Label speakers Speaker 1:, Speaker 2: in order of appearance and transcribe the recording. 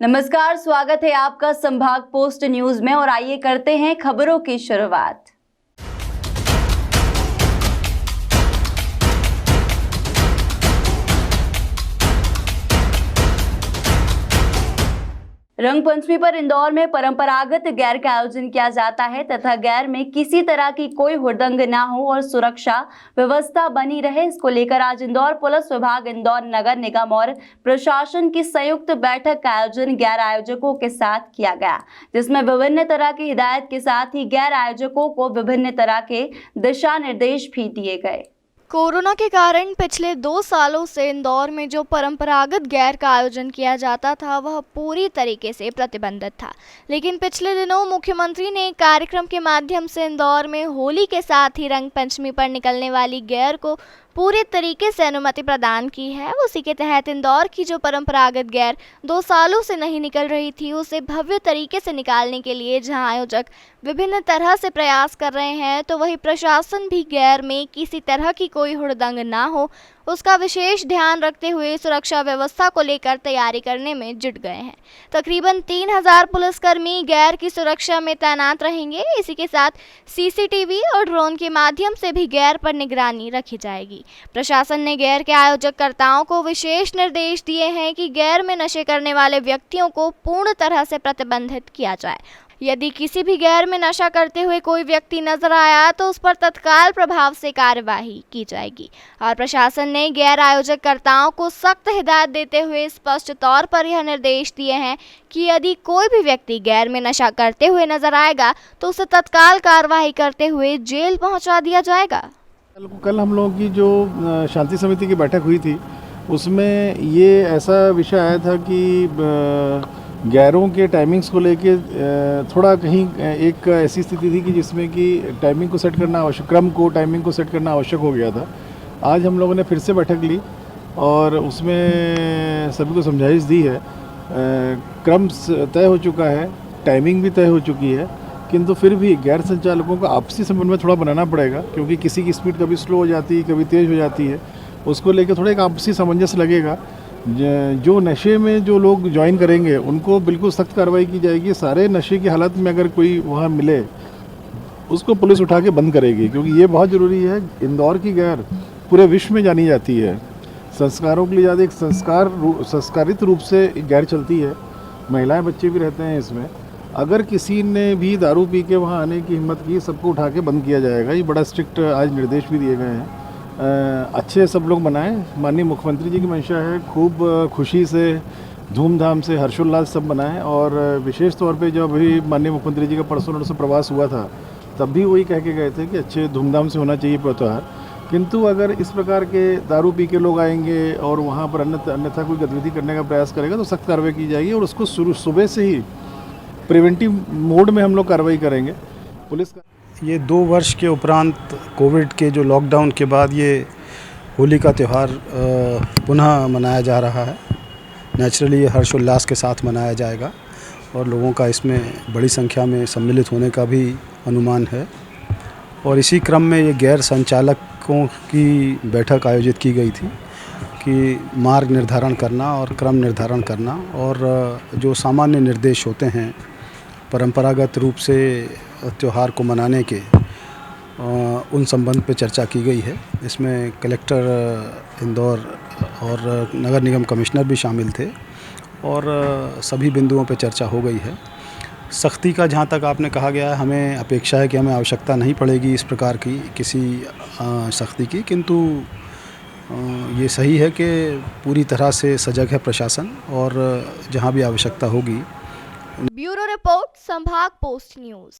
Speaker 1: नमस्कार, स्वागत है आपका संभाग पोस्ट न्यूज में और आइए करते हैं खबरों की शुरुआत। रंग पंचमी पर इंदौर में परंपरागत गैर का आयोजन किया जाता है तथा गैर में किसी तरह की कोई हुड़दंग ना हो और सुरक्षा व्यवस्था बनी रहे, इसको लेकर आज इंदौर पुलिस विभाग, इंदौर नगर निगम और प्रशासन की संयुक्त बैठक का आयोजन गैर आयोजकों के साथ किया गया, जिसमें विभिन्न तरह की हिदायत के साथ ही गैर आयोजकों को विभिन्न तरह के दिशा निर्देश भी दिए गए।
Speaker 2: कोरोना के कारण पिछले 2 सालों से इंदौर में जो परंपरागत गैर का आयोजन किया जाता था वह पूरी तरीके से प्रतिबंधित था, लेकिन पिछले दिनों मुख्यमंत्री ने एक कार्यक्रम के माध्यम से इंदौर में होली के साथ ही रंग पंचमी पर निकलने वाली गैर को पूरी तरीके से अनुमति प्रदान की है। उसी के तहत इंदौर की जो परंपरागत गैर 2 सालों से नहीं निकल रही थी, उसे भव्य तरीके से निकालने के लिए जहां आयोजक विभिन्न तरह से प्रयास कर रहे हैं, तो वही प्रशासन भी गैर में किसी तरह की कोई हुड़दंग ना हो उसका विशेष ध्यान रखते हुए सुरक्षा व्यवस्था को लेकर तैयारी करने में जुट गए हैं। तकरीबन 3000 पुलिसकर्मी गैर की सुरक्षा में तैनात रहेंगे। इसी के साथ सीसीटीवी और ड्रोन के माध्यम से भी गैर पर निगरानी रखी जाएगी। प्रशासन ने गैर के आयोजककर्ताओं को विशेष निर्देश दिए हैं कि गैर में नशे करने वाले व्यक्तियों को पूर्ण तरह से प्रतिबंधित किया जाए। यदि किसी भी गैर में नशा करते हुए कोई व्यक्ति नजर आया तो उस पर तत्काल प्रभाव से कार्यवाही की जाएगी। और प्रशासन ने गैर आयोजककर्ताओं को सख्त हिदायत देते हुए स्पष्ट तौर पर यह निर्देश दिए हैं कि यदि कोई भी व्यक्ति गैर में नशा करते हुए नजर आएगा तो उसे तत्काल कार्रवाई करते हुए जेल पहुंचा दिया जाएगा।
Speaker 3: कल हम लोगों की जो शांति समिति की बैठक हुई थी उसमें ये ऐसा विषय आया था कि गैरों के टाइमिंग्स को लेके थोड़ा कहीं एक ऐसी स्थिति थी कि जिसमें कि टाइमिंग को सेट करना आवश्यक, क्रम को टाइमिंग को सेट करना आवश्यक हो गया था। आज हम लोगों ने फिर से बैठक ली और उसमें सभी को समझाइश दी है। क्रम तय हो चुका है, टाइमिंग भी तय हो चुकी है, किंतु फिर भी गैर संचालकों को आपसी समन्वय थोड़ा बनाना पड़ेगा, क्योंकि किसी की स्पीड कभी स्लो हो जाती है, कभी तेज़ हो जाती है। उसको लेकर थोड़ा एक आपसी सामंजस्य लगेगा। जो नशे में जो लोग ज्वाइन करेंगे उनको बिल्कुल सख्त कार्रवाई की जाएगी। सारे नशे की हालत में अगर कोई वहाँ मिले उसको पुलिस उठा के बंद करेगी, क्योंकि ये बहुत ज़रूरी है। इंदौर की गैर पूरे विश्व में जानी जाती है। संस्कारों के लिए ज़्यादा एक संस्कारित रूप से गैर चलती है। महिलाएं बच्चे भी रहते हैं इसमें। अगर किसी ने भी दारू पी के वहाँ आने की हिम्मत की, सबको उठा के बंद किया जाएगा। ये बड़ा स्ट्रिक्ट आज निर्देश भी दिए गए हैं। अच्छे सब लोग मनाएं। माननीय मुख्यमंत्री जी की मंशा है खूब खुशी से, धूमधाम से, हर्षोल्लास सब मनाएं। और विशेष तौर पे जब अभी माननीय मुख्यमंत्री जी का परसों से प्रवास हुआ था तब भी वही कह के गए थे कि अच्छे धूमधाम से होना चाहिए त्यौहार। किंतु अगर इस प्रकार के दारू पी के लोग आएंगे और वहाँ पर अन्यथा कोई गतिविधि करने का प्रयास करेगा तो सख्त कार्रवाई की जाएगी और उसको सुबह से ही प्रिवेंटिव मोड में हम लोग कार्रवाई करेंगे। पुलिस का
Speaker 4: ये 2 वर्ष के उपरांत कोविड के जो लॉकडाउन के बाद ये होली का त्यौहार पुनः मनाया जा रहा है। नेचुरली ये हर्षोल्लास के साथ मनाया जाएगा और लोगों का इसमें बड़ी संख्या में सम्मिलित होने का भी अनुमान है। और इसी क्रम में ये गैर संचालकों की बैठक आयोजित की गई थी कि मार्ग निर्धारण करना और क्रम निर्धारण करना और जो सामान्य निर्देश होते हैं परंपरागत रूप से त्यौहार को मनाने के, उन संबंध पे चर्चा की गई है। इसमें कलेक्टर इंदौर और नगर निगम कमिश्नर भी शामिल थे और सभी बिंदुओं पे चर्चा हो गई है। सख्ती का जहाँ तक आपने कहा गया है, हमें अपेक्षा है कि हमें आवश्यकता नहीं पड़ेगी इस प्रकार की किसी सख्ती की, किंतु ये सही है कि पूरी तरह से सजग है प्रशासन और जहाँ भी आवश्यकता होगी।
Speaker 2: ब्यूरो रिपोर्ट, संभाग पोस्ट न्यूज।